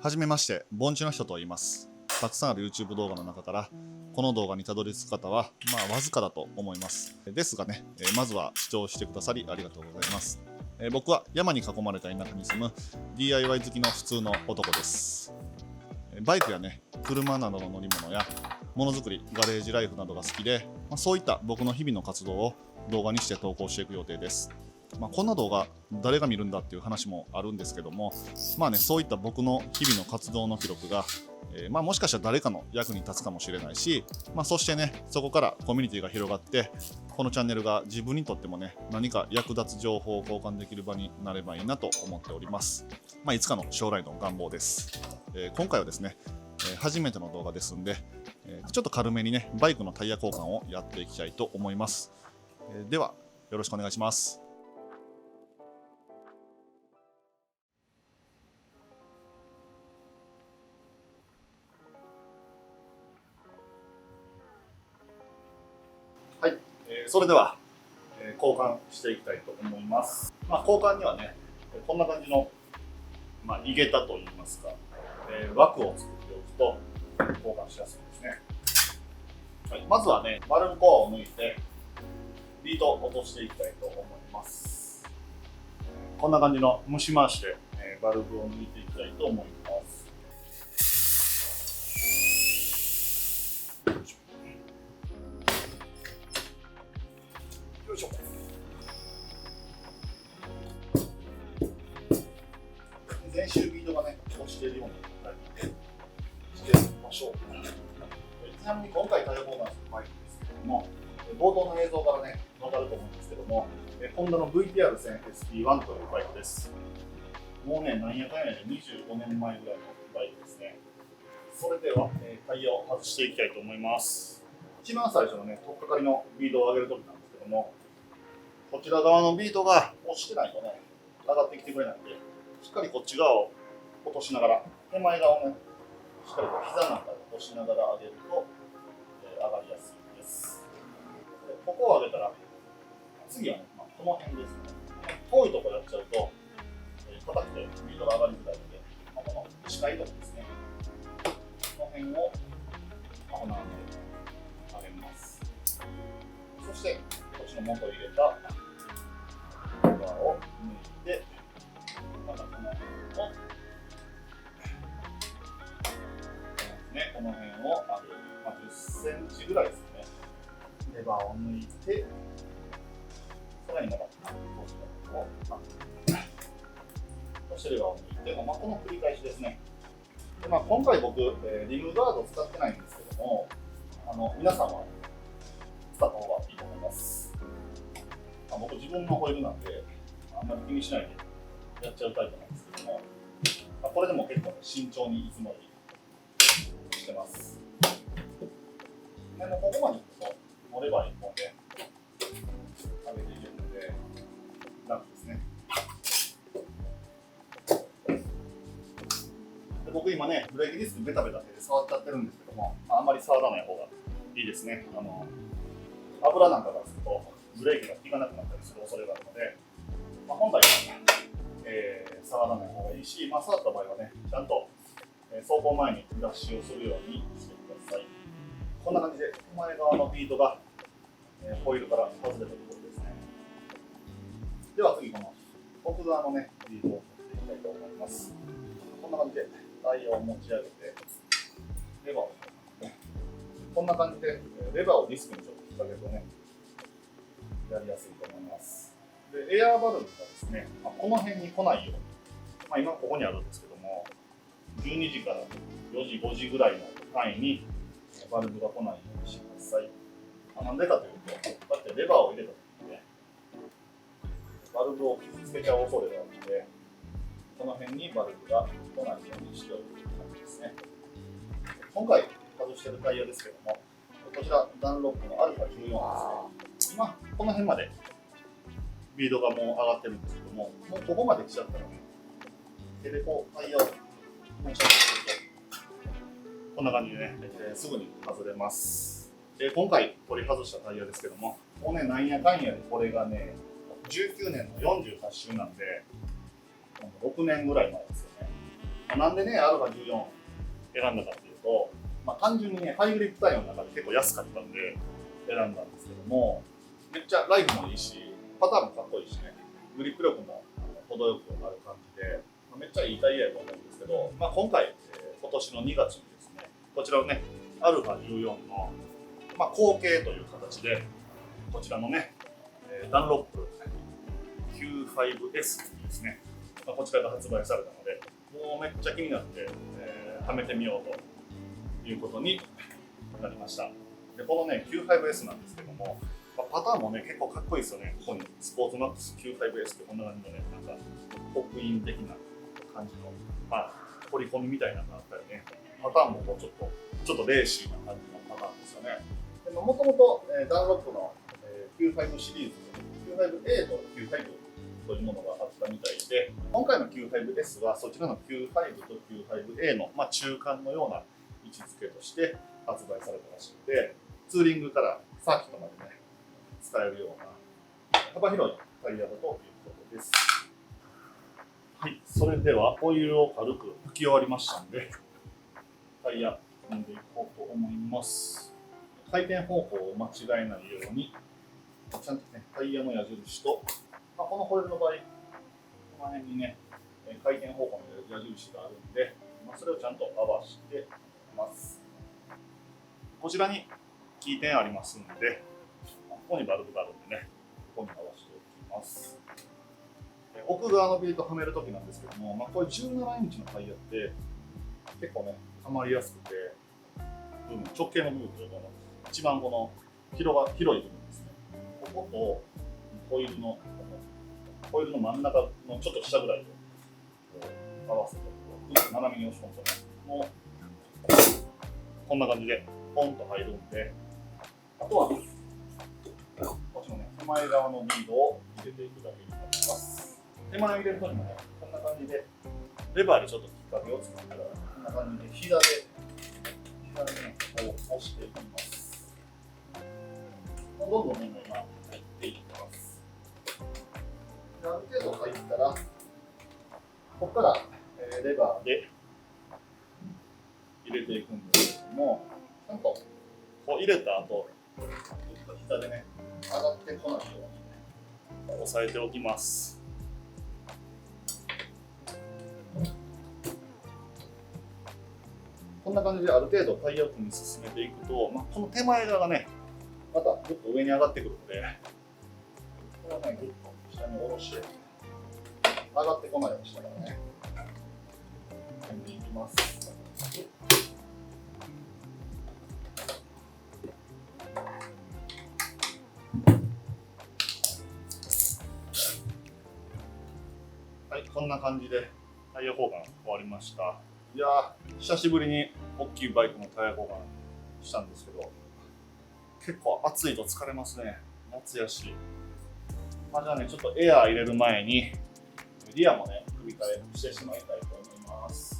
はじめまして、盆地の人と言います。たくさんある YouTube 動画の中から、この動画にたどり着く方は、わずかだと思います。ですがね、まずは視聴してくださりありがとうございます。僕は山に囲まれた田舎に住む DIY 好きの普通の男です。バイクやね、車などの乗り物や、ものづくり、ガレージライフなどが好きで、そういった僕の日々の活動を動画にして投稿していく予定です。こんな動画誰が見るんだっていう話もあるんですけども、そういった僕の日々の活動の記録が、もしかしたら誰かの役に立つかもしれないし、そしてね、そこからコミュニティが広がって、このチャンネルが自分にとってもね、何か役立つ情報を交換できる場になればいいなと思っております。いつかの将来の願望です。今回はですね、初めての動画ですんで、ちょっと軽めにね、バイクのタイヤ交換をやっていきたいと思います。では、よろしくお願いします。はい、それでは、交換していきたいと思います。交換にはね、こんな感じの、井桁といいますか、枠を作っておくと交換しやすいですね。はい、まずはね、バルブコアを抜いて、ビートを落としていきたいと思います。こんな感じの蒸し回して、バルブを抜いていきたいと思います。よいしょ。全周ビートがね、落ちているような感じでしてみましょう。ちなみに今回タイヤ交換するバイクですけれども、冒頭の映像からね、わかると思うんですけども、ホンダの VTR1000SP1 というバイクです。もうね、なんやかんやで25年前ぐらいのバイクですね。それでは、タイヤを外していきたいと思います。一番最初のね、取っかかりのビートを上げるときなんですけども、こちら側のビートが落ちてないとね、上がってきてくれないんで、しっかりこっち側を落としながら、手前側をね、しっかりと膝なんかで押しながら上げると、上がりやすいです。でここを上げたら、次はね、この辺ですね。遠いところやっちゃうと、硬くてビートが上がりづらいので、この近いところですね。この辺をこんな感じで上げます。そして、こっちの元入れたレバーを抜いて、またこの辺を、この辺を上げる、10センチぐらいですね。レバーを抜いて、さらにまた、そしてレバーを抜いて、この繰り返しですね。で今回僕、リムガードを使ってないんですけども、皆さんは使った方がいいと思います。僕、自分のホイールなんで、あんまり気にしないでやっちゃうタイプなんですけども、これでも結構慎重にいつもよりしてます。でもここまでいくと、乗れば1本で上げていけるので、楽ですね。で僕今ね、ブレーキディスクベタベタ手で触っちゃってるんですけども、あんまり触らない方がいいですね。油なんかがつくと、ブレーキが効かなくなったりする恐れがあるので、本来は、触らない方がいいし、触った場合はね、ちゃんと走行前に脱脂をするようにしてください。こんな感じで手前側のビートがホイールから外れたところですね。では次、この奥側のね、ビートを取っていきたいと思います。こんな感じでタイヤを持ち上げて、レバーをこんな感じでレバーをディスクにちょっと引っ掛けるとね、やりやすいと思います。で、エアーバルブがですね、この辺に来ないように、今ここにあるんですけども、12時から4時、5時ぐらいの範囲にバルブが来ないようにしてください。なんでかというと、こうやってレバーを入れた時にね、バルブを傷つけちゃう恐れがあるので、この辺にバルブが来ないようにしておくという感じですね。今回外しているタイヤですけども、こちらダンロップの α14 ですね。今、この辺までビードがもう上がってるんですけども、もうここまで来ちゃったらね、手でこうタイヤを持ち上げていくと、こんな感じでね、すぐに外れます。今回取り外したタイヤですけども、もうね、なんやかんやでこれがね、19年の48周なんで、6年ぐらい前ですよね。なんでね、α14 選んだかっていうと、単純にね、ハイグリップタイヤの中で結構安かったんで選んだんですけども、めっちゃライフもいいし、パターンもかっこいいしね、グリップ力も程よくある感じで、めっちゃいいタイヤやと思うんですけど、今回、今年の2月にですね、こちらのね、α14 の、後継という形で、こちらのね、ダンロップ Q5S ですね、こちらが発売されたので、もうめっちゃ気になって、はめてみようということになりました。でこのね Q5S なんですけども、パターンもね結構かっこいいですよね。ここにスポーツマックス Q5S ってこんな感じのね、なんかポップイン的な感じの、彫り込みみたいなのがあったりね、パターンもこうちょっとレーシーな感じのパターンですよね。もともとダンロップの Q5 シリーズ Q5A と Q5 というものがあったみたいで、今回の Q5S はそちらの Q5 と Q5A の、中間のような位置づけとして発売されたらしくて、ツーリングからサーキットまでね、使えるような幅広いタイヤだということです。はい、それではオイルを軽く拭き終わりましたので、タイヤ踏んでいこうと思います。回転方向を間違えないように、ちゃんとね、タイヤの矢印と、このホイールの場合、この辺にね、回転方向の矢印があるんで、それをちゃんと合わせています。こちらにキー点ありますので、ここにバルブがあるんでね、ここに合わせておきます。奥側のビートはめるときなんですけども、これ17インチのタイヤって結構ね、はまりやすくて、直径の部分というか、一番この広い部分ですね。こことホイールの真ん中のちょっと下ぐらいを合わせて、斜めに押し込むとね、もうこんな感じでポンと入るんで、あとはこっちのね、手前側のリードを入れていくだけになります。手前を入れるときもね、こんな感じでレバーでちょっときっかけを作ったら、こんな感じで膝でね、こう押していきます。どんどんね、今入っていきます。ある程度入ったら、ここから、レバーで入れていくんですけども、ちゃんとこう入れた後、膝でね、上がってこないように、ね、押さえておきます。こんな感じである程度タイヤ組み進めていくと、この手前側がね、またぐっと上に上がってくるので、これをね、ぐっと下に下ろして、上がってこないようにしながらね、組んでいきます。はい、こんな感じでタイヤ交換終わりました。いやー、久しぶりに大きいバイクのタイヤ交換したんですけど、結構暑いと疲れますね。夏やし。じゃあね、ちょっとエアー入れる前に、リアもね、組み替えしてしまいたいと思います。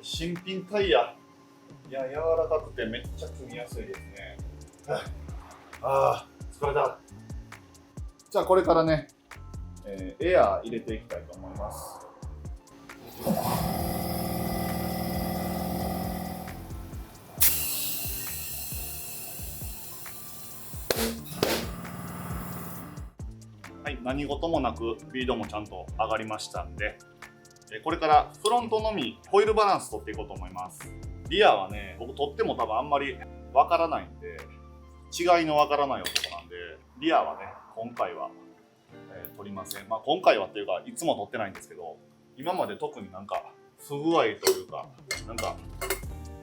新品タイヤ、いや、柔らかくてめっちゃ組みやすいですね。疲れた。じゃあこれからね、エアー入れていきたいと思います。何事もなくスピードもちゃんと上がりましたんで、これからフロントのみホイールバランス取っていこうと思います。リアはね、僕取っても多分あんまりわからないんで、違いのわからない男なんで、リアはね、今回は、取りません。まあ今回はっていうか、いつも取ってないんですけど、今まで特になんか不具合というか、なんか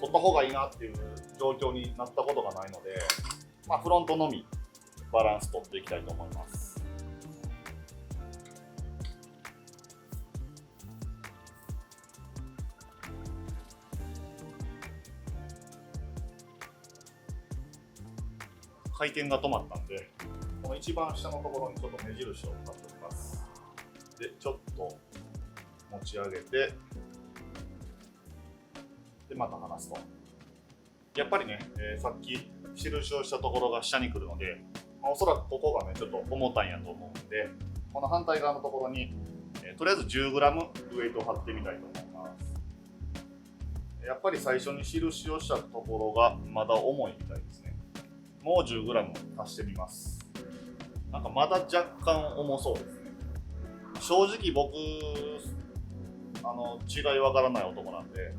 取った方がいいなっていう状況になったことがないので、まあフロントのみバランス取っていきたいと思います。回転が止まったんで、この一番下のところにちょっと目印を使っておきます。で、ちょっと持ち上げて、で、また離すと。やっぱりね、さっき印をしたところが下に来るので、おそらくここがね、ちょっと重たいんやと思うんで、この反対側のところに、とりあえず 10g ウエイトを貼ってみたいと思います。やっぱり最初に印をしたところがまだ重いみたいですね。もう 10g 足してみます。なんかまだ若干重そうですね。正直僕、違いわからない男なんで、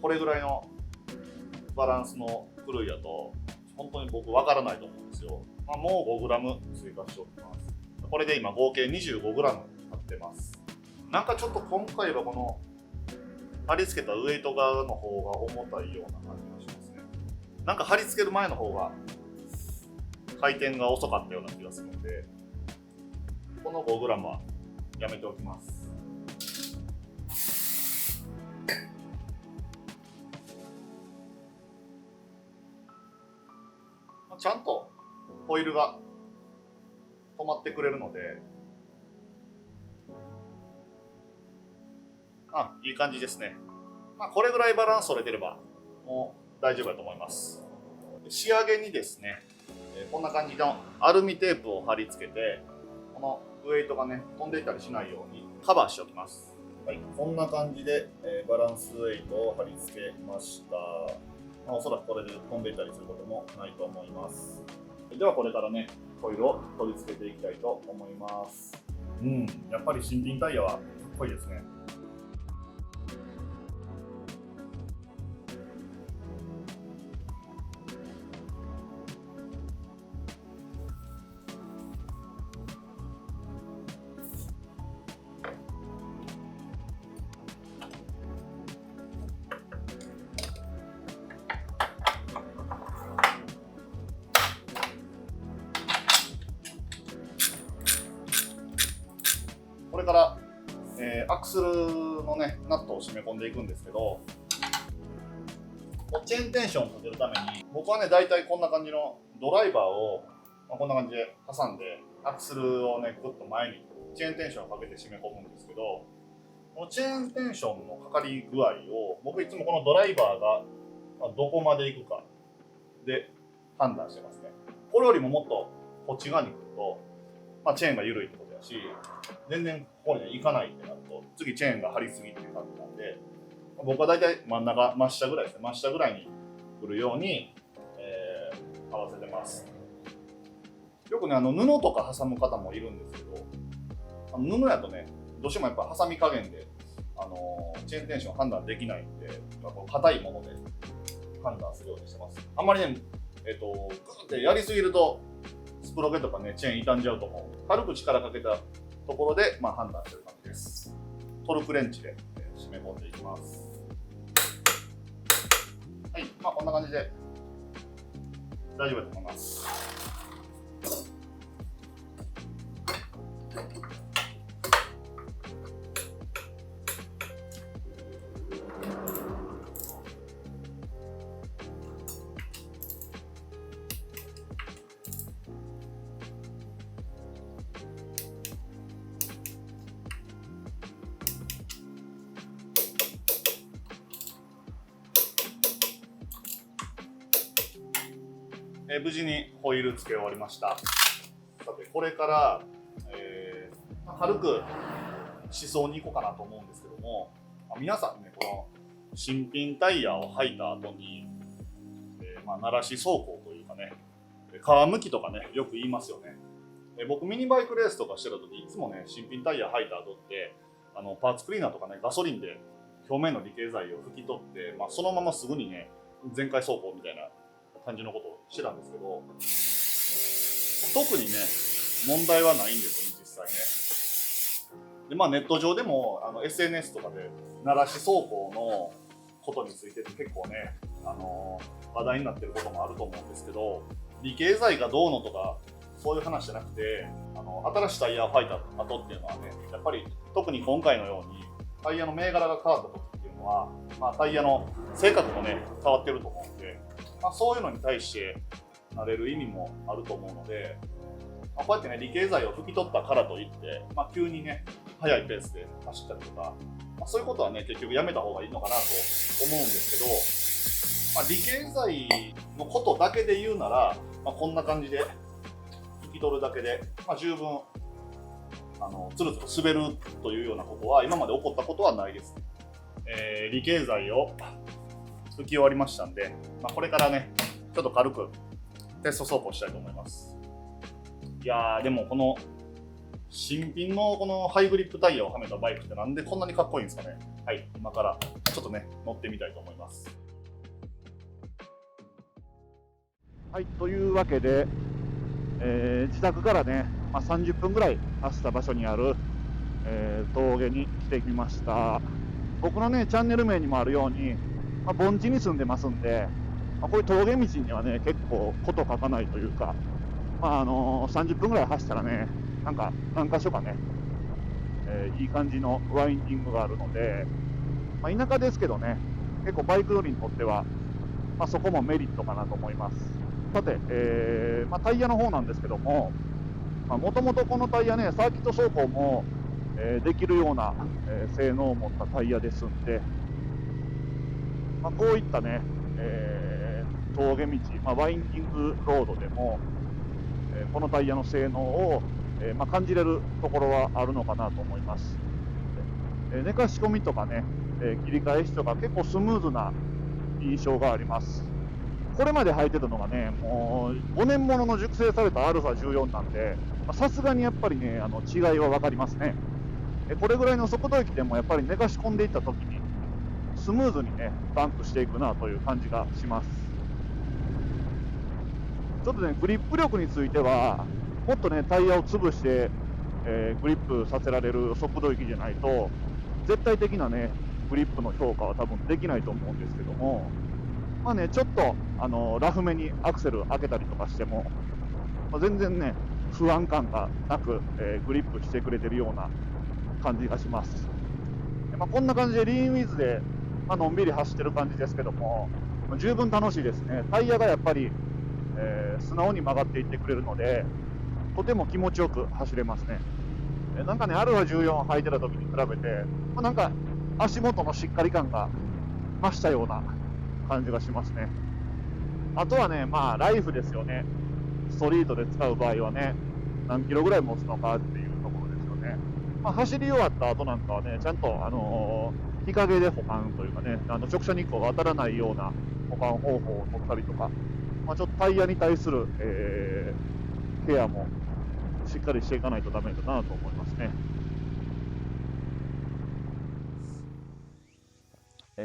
これぐらいのバランスの狂いやと、本当に僕わからないと思うんですよ。まあ、もう 5g 追加しておきます。これで今合計 25g 貼ってます。なんかちょっと今回はこの貼り付けたウエイト側の方が重たいような感じがしますね。なんか貼り付ける前の方が回転が遅かったような気がするので、この 5g はやめておきます。ちゃんとホイールが止まってくれるので、いい感じですね。まあ、これぐらいバランス取れてればもう大丈夫だと思います。仕上げにですね、こんな感じのアルミテープを貼り付けて、このウエイトがね飛んでいったりしないようにカバーしておきます。はい、こんな感じで、バランスウエイトを貼り付けました。おそらくこれで飛んでいったりすることもないと思います。ではこれからね、ホイールを取り付けていきたいと思います。やっぱり新品タイヤはかっこいいですね。これから、アクスルのねナットを締め込んでいくんですけど、チェーンテンションをかけるために僕はね大体こんな感じのドライバーを、こんな感じで挟んでアクスルをねグッと前にチェーンテンションをかけて締め込むんですけど、このチェーンテンションのかかり具合を僕いつもこのドライバーがどこまでいくかで判断してますね。これよりももっとこっち側に来ると、チェーンが緩いってことやし、全然ここに、ね、行かないってなると次チェーンが張りすぎっていう感じなんで、僕は大体真ん中真下ぐらいですね、真下ぐらいに来るように、合わせてます。よくね布とか挟む方もいるんですけど、布やとねどうしてもやっぱ挟み加減で、チェーンテンション判断できないんで、硬いもので判断するようにしてます。あんまりね、グーってやりすぎるとスプロケとかねチェーン傷んじゃうと思う。軽く力かけたところで、判断してる感じです。トルクレンチで締め込んでいきます。はい、こんな感じで大丈夫だと思います。無事にホイール付け終わりました。さてこれから、軽く試走に行こうかなと思うんですけども、皆さんねこの新品タイヤを履いた後に、慣らし走行というかね、皮むきとかねよく言いますよね。僕ミニバイクレースとかしてた時いつもね新品タイヤ履いた後ってパーツクリーナーとかねガソリンで表面の離型剤を拭き取って、そのまますぐにね全開走行みたいな感じのことをしてたんですけど、特にね問題はないんですね実際ね。でネット上でもSNS とかで鳴らし走行のことについてって結構ね、話題になってることもあると思うんですけど、離型剤がどうのとかそういう話じゃなくて、新しいタイヤを履いた後っていうのはね、やっぱり特に今回のようにタイヤの銘柄が変わった時っていうのは、タイヤの性格もね変わってると思うんで、そういうのに対してなれる意味もあると思うので、こうやってね離型剤を拭き取ったからといって、急にね速いペースで走ったりとか、そういうことはね結局やめた方がいいのかなと思うんですけど、離型剤のことだけで言うなら、こんな感じで拭き取るだけで、十分つるつる滑るというようなことは今まで起こったことはないです。離型剤を拭き終わりましたんで、これからねちょっと軽くテスト走行したいと思います。いやーでもこの新品のこのハイグリップタイヤをはめたバイクってなんでこんなにかっこいいんですかね。はい、今からちょっとね乗ってみたいと思います。はい、というわけで、自宅からね、30分ぐらい走った場所にある、峠に来てきました。僕のねチャンネル名にもあるように、盆地に住んでますんで、こういう峠道にはね結構こと書かないというか、30分ぐらい走ったらね、何箇所かね、いい感じのワインディングがあるので、田舎ですけどね、結構バイク乗りにとっては、そこもメリットかなと思います。さて、タイヤの方なんですけども、もともとこのタイヤね、サーキット走行も、できるような、性能を持ったタイヤですんで、こういったね、峠道、ワインディングロードでも、このタイヤの性能を、感じれるところはあるのかなと思います。寝かし込みとかね、切り返しとか結構スムーズな印象があります。これまで履いてたのがね、もう5年ものの熟成された α14 なんで、さすがにやっぱりね、違いは分かりますね。これぐらいの速度域でもやっぱり寝かし込んでいった時に、スムーズにね、バンクしていくなという感じがします。ちょっとね、グリップ力については、もっとね、タイヤを潰して、グリップさせられる速度域じゃないと、絶対的なね、グリップの評価は多分できないと思うんですけども、ちょっとラフめにアクセル開けたりとかしても、全然ね、不安感がなく、グリップしてくれてるような感じがします。こんな感じでリーンウィズで、のんびり走ってる感じですけども、十分楽しいですね。タイヤがやっぱり、素直に曲がっていってくれるので、とても気持ちよく走れますね。α14 履いてた時に比べて、足元のしっかり感が増したような感じがしますね。あとはね、ライフですよね。ストリートで使う場合はね、何キロぐらい持つのかっていうところですよね。走り終わった後なんかはね、ちゃんと、日陰で保管というかね、直射日光が当たらないような保管方法を取ったりとか、ちょっとタイヤに対する、ケアもしっかりしていかないとダメだなと思いますね。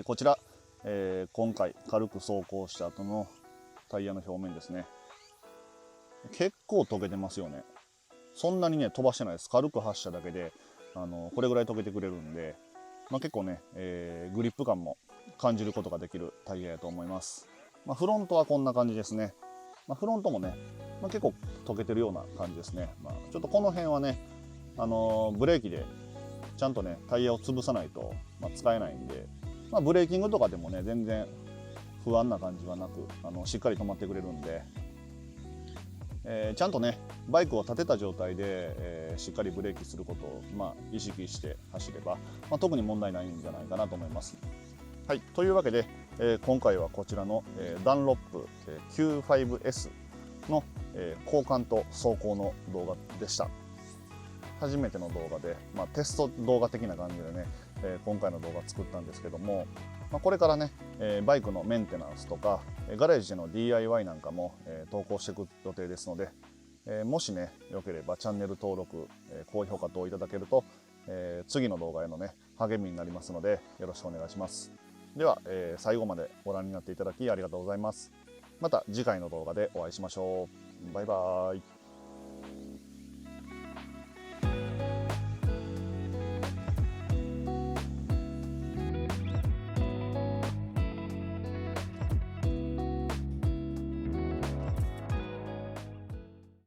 こちら、今回軽く走行した後のタイヤの表面ですね。結構溶けてますよね。そんなにね飛ばしてないです。軽く走っただけでこれぐらい溶けてくれるんで、結構ね、グリップ感も感じることができるタイヤやと思います。フロントはこんな感じですね。フロントもね、結構溶けてるような感じですね。ちょっとこの辺はね、ブレーキでちゃんとねタイヤを潰さないと、使えないんで、ブレーキングとかでもね全然不安な感じはなくしっかり止まってくれるんで、ちゃんとねバイクを立てた状態で、しっかりブレーキすることを、意識して走れば、特に問題ないんじゃないかなと思います。はい、というわけで、今回はこちらの、ダンロップ、Q5S の、交換と走行の動画でした。初めての動画で、テスト動画的な感じでね、今回の動画作ったんですけども、これからね、バイクのメンテナンスとかガレージでの DIY なんかも、投稿していく予定ですので、もしね、よければチャンネル登録、高評価等いただけると、次の動画へのね、励みになりますので、よろしくお願いします。では、最後までご覧になっていただきありがとうございます。また次回の動画でお会いしましょう。バイバーイ。